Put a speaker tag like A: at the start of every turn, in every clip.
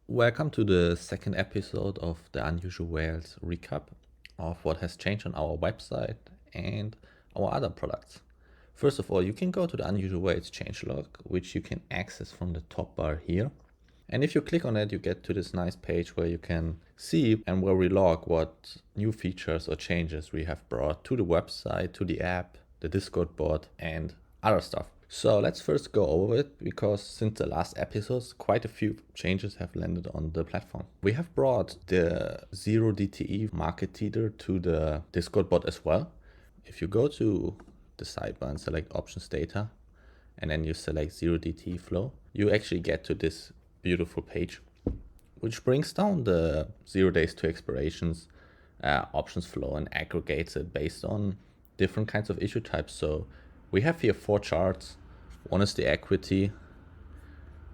A: Welcome to the second episode of the Unusual Whales recap of what has changed on our website and our other products. First of all, you can go to the Unusual Whales changelog, which you can access from the top bar here. And if you click on it, you get to this nice page where you can see and where we log what new features or changes we have brought to the website, to the app, the Discord bot, and other stuff. So let's first go over it, because since the last episodes, quite a few changes have landed on the platform. We have brought the 0 DTE market teeter to the Discord bot as well. If you go to the sidebar and select options data, and then you select 0 DTE flow, you actually get to this beautiful page, which brings down the 0 days to expirations options flow and aggregates it based on different kinds of issue types. So we have here 4 charts. One is the equity,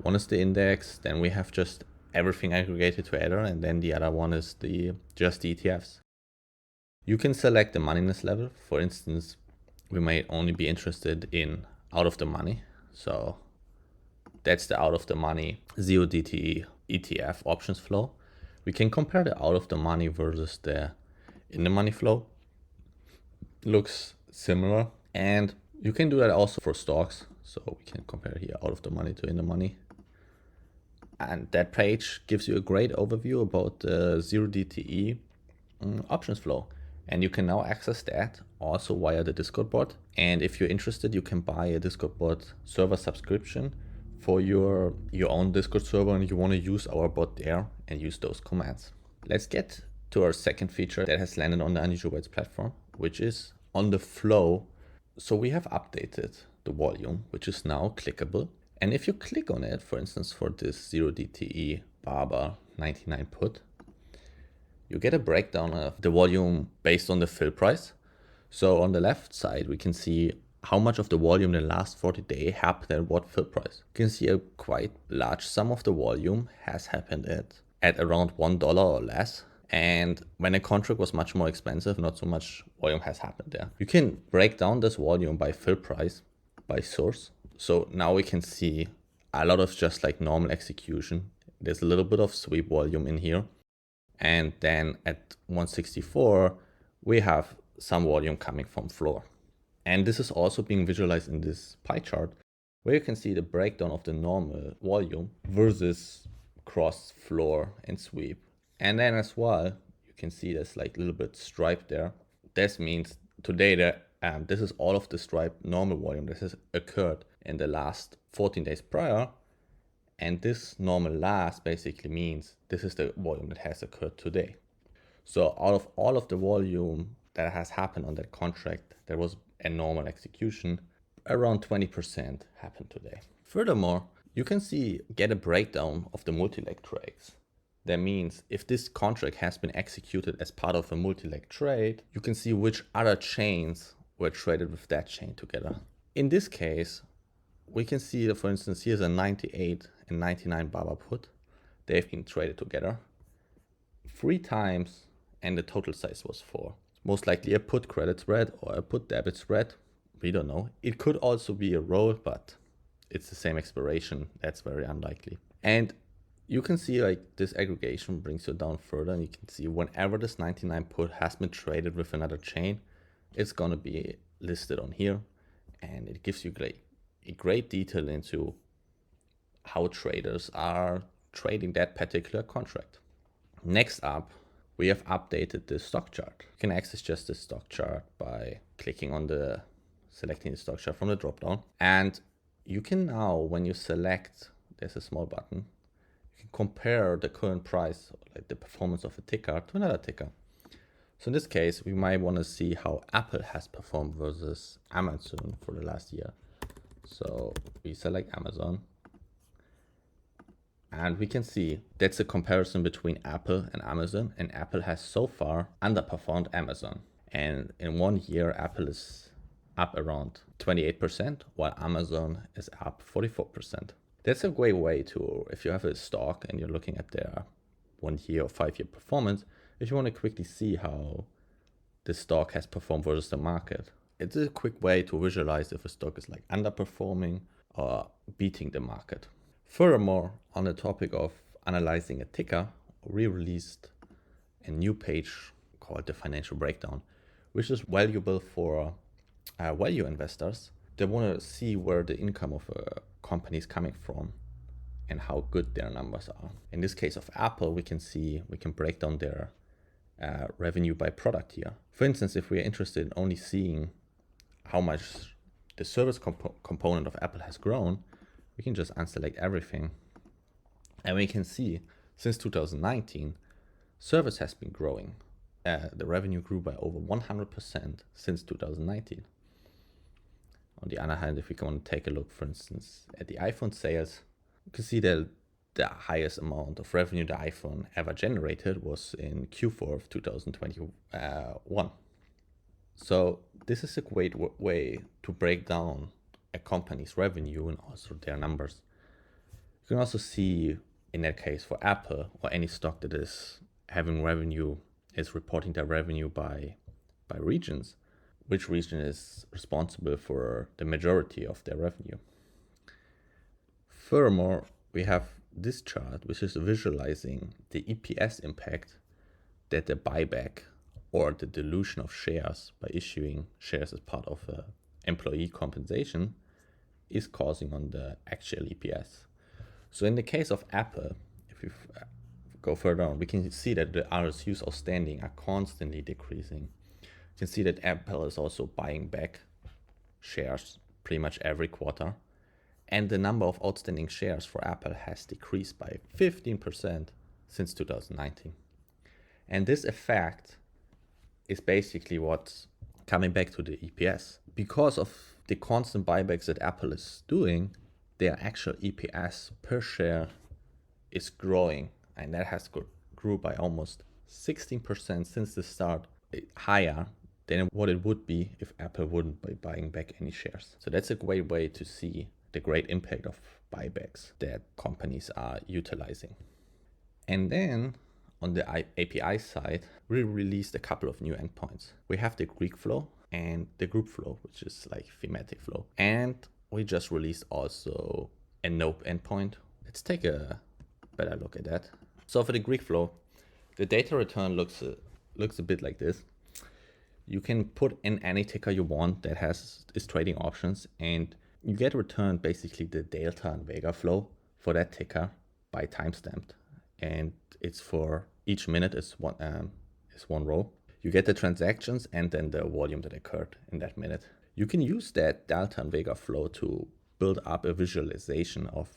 A: one is the index, then we have just everything aggregated together, and then the other one is just the ETFs. You can select the moneyness level. For instance, we might only be interested in out of the money. So that's the out of the money 0 DTE ETF options flow. We can compare the out of the money versus the in the money flow. Looks similar, and you can do that also for stocks. So we can compare here out of the money to in the money. And that page gives you a great overview about the 0 DTE options flow. And you can now access that also via the Discord bot. And if you're interested, you can buy a Discord bot server subscription for your own Discord server, and you want to use our bot there and use those commands. Let's get to our second feature that has landed on the Unusual Whales platform, which is on the flow. So we have updated the volume, which is now clickable. And if you click on it, for instance, for this 0 DTE Barber 99 put, you get a breakdown of the volume based on the fill price. So on the left side, we can see how much of the volume in the last 40 days happened at what fill price. You can see a quite large sum of the volume has happened at around $1 or less. And when a contract was much more expensive, not so much volume has happened there. You can break down this volume by fill price, by source. So now we can see a lot of just like normal execution. There's a little bit of sweep volume in here. And then at 164, we have some volume coming from floor. And this is also being visualized in this pie chart, where you can see the breakdown of the normal volume versus cross, floor, and sweep. And then as well, you can see there's like a little bit stripe there. This means today that this is all of the stripe normal volume that has occurred in the last 14 days prior. And this normal last basically means this is the volume that has occurred today. So out of all of the volume that has happened on that contract, there was a normal execution, around 20% happened today. Furthermore, you can get a breakdown of the multi-leg trades. That means if this contract has been executed as part of a multi-leg trade, you can see which other chains were traded with that chain together. In this case, we can see that, for instance, here's a 98 and 99 Baba put. They've been traded together 3 times, and the total size was 4. Most likely a put credit spread or a put debit spread. We don't know. It could also be a roll, but it's the same expiration. That's very unlikely. And you can see like this aggregation brings you down further, and you can see whenever this 99 put has been traded with another chain, it's going to be listed on here, and it gives you a great detail into how traders are trading that particular contract. Next up, we have updated the stock chart. You can access just the stock chart by clicking on selecting the stock chart from the dropdown. And you can now, when you select, there's a small button, you can compare the current price, like the performance of a ticker, to another ticker. So in this case, we might want to see how Apple has performed versus Amazon for the last year. So we select Amazon, and we can see that's a comparison between Apple and Amazon, and Apple has so far underperformed Amazon. And in 1 year, Apple is up around 28%, while Amazon is up 44%. That's a great way to, if you have a stock and you're looking at their 1 year or 5 year performance, if you want to quickly see how the stock has performed versus the market. It's a quick way to visualize if a stock is like underperforming or beating the market. Furthermore, on the topic of analyzing a ticker, we released a new page called the Financial Breakdown, which is valuable for value investors. They want to see where the income of a company is coming from and how good their numbers are. In this case of Apple, we can break down their revenue by product here. For instance, if we are interested in only seeing how much the service component of Apple has grown, we can just unselect everything. And we can see since 2019, service has been growing. The revenue grew by over 100% since 2019. On the other hand, if we want to take a look, for instance, at the iPhone sales, you can see that the highest amount of revenue the iPhone ever generated was in Q4 of 2021. So this is a great way to break down a company's revenue and also their numbers. You can also see, in that case for Apple or any stock that is having revenue, is reporting their revenue by regions, which region is responsible for the majority of their revenue. Furthermore, we have this chart, which is visualizing the EPS impact that the buyback or the dilution of shares by issuing shares as part of employee compensation is causing on the actual EPS. So in the case of Apple, if we go further on, we can see that the RSUs outstanding are constantly decreasing. You can see that Apple is also buying back shares pretty much every quarter. And the number of outstanding shares for Apple has decreased by 15% since 2019. And this effect is basically what's coming back to the EPS. Because of the constant buybacks that Apple is doing, their actual EPS per share is growing. And that has grew by almost 16% since the start, higher than what it would be if Apple wouldn't be buying back any shares. So that's a great way to see the great impact of buybacks that companies are utilizing. And then on the API side, we released a couple of new endpoints. We have the Greek flow and the group flow, which is like thematic flow. And we just released also a NOPE endpoint. Let's take a better look at that. So for the Greek flow, the data return looks a bit like this. You can put in any ticker you want that is trading options, and you get returned basically the delta and vega flow for that ticker by timestamped, and it's for each minute is one row. You get the transactions and then the volume that occurred in that minute. You can use that delta and vega flow to build up a visualization of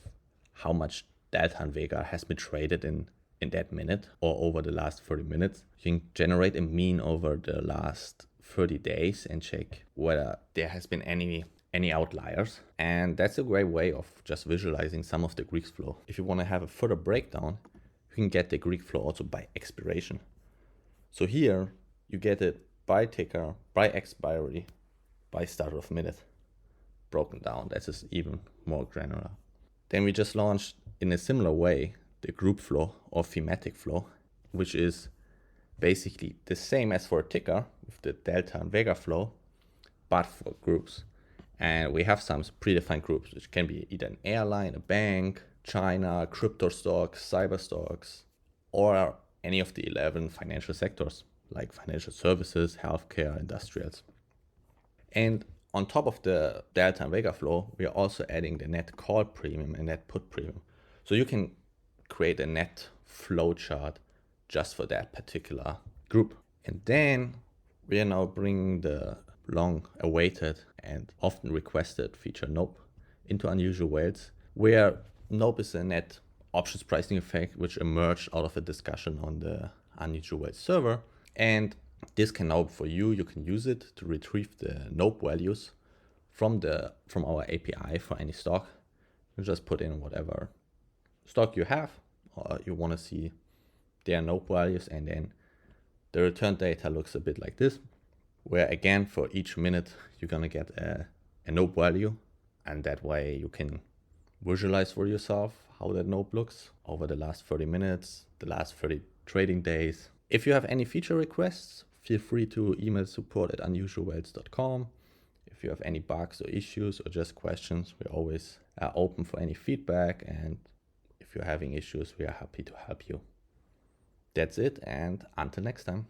A: how much delta and vega has been traded in that minute or over the last 30 minutes. You can generate a mean over the last 30 days and check whether there has been any outliers. And that's a great way of just visualizing some of the Greek flow. If you want to have a further breakdown, you can get the Greek flow also by expiration. So here you get it by ticker, by expiry, by start of minute, broken down. That is even more granular. Then we just launched in a similar way the group flow or thematic flow, which is basically the same as for a ticker with the delta and vega flow, but for groups. And we have some predefined groups, which can be either an airline, a bank, China, crypto stocks, cyber stocks, or any of the 11 financial sectors like financial services, healthcare, industrials. And on top of the delta and vega flow, we are also adding the net call premium and net put premium. So you can create a net flow chart just for that particular group. And then we are now bringing the long awaited and often requested feature NOPE into Unusual Whales, where NOPE is a net options pricing effect which emerged out of a discussion on the Unusual Whales server. And this can now, for you can use it to retrieve the NOPE values from our API for any stock. You just put in whatever stock you have or you want to see their NOPE values, and then the return data looks a bit like this, where again for each minute you're gonna get a NOPE value, and that way you can visualize for yourself how that NOPE looks over the last 30 minutes, the last 30 trading days. If you have any feature requests, feel free to email support@unusualwhales.com. If you have any bugs or issues or just questions, we're always open for any feedback. And If you're having issues, we are happy to help you. That's it, and until next time.